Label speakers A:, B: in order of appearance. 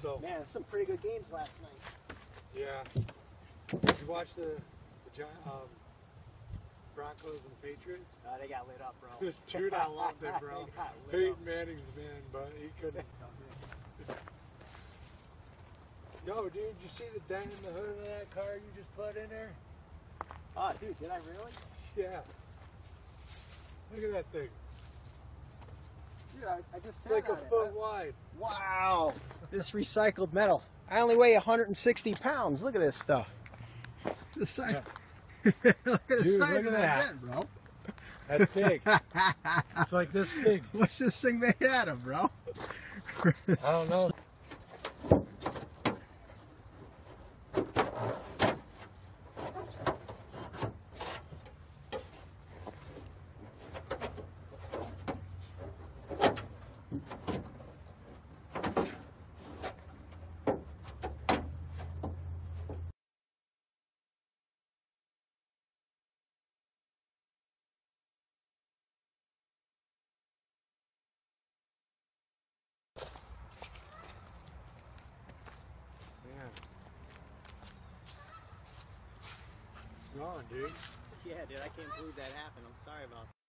A: So
B: man, some pretty good games last night.
A: yeah. Did you watch the Broncos and Patriots?
B: They got lit up, bro.
A: Dude, I loved it, bro. Peyton Manning's the man, but he couldn't. Yo, dude, you see the dent in the hood of that car you just put in there?
B: Oh, dude, did I really?
A: Yeah. Look at that thing.
B: Dude, I just
A: It's
B: sat
A: like
B: on
A: a
B: it.
A: foot wide.
B: Wow. This recycled metal. I only weigh 160 pounds. Look at this stuff. The size.
A: Yeah.
B: Look at the
A: Dude,
B: size
A: look
B: of
A: at
B: that
A: that.
B: dent, bro.
A: That's big. It's like this big.
B: What's this thing made out of, bro?
A: I don't know. Gone, dude.
B: Yeah, dude, I can't believe that happened. I'm sorry about that.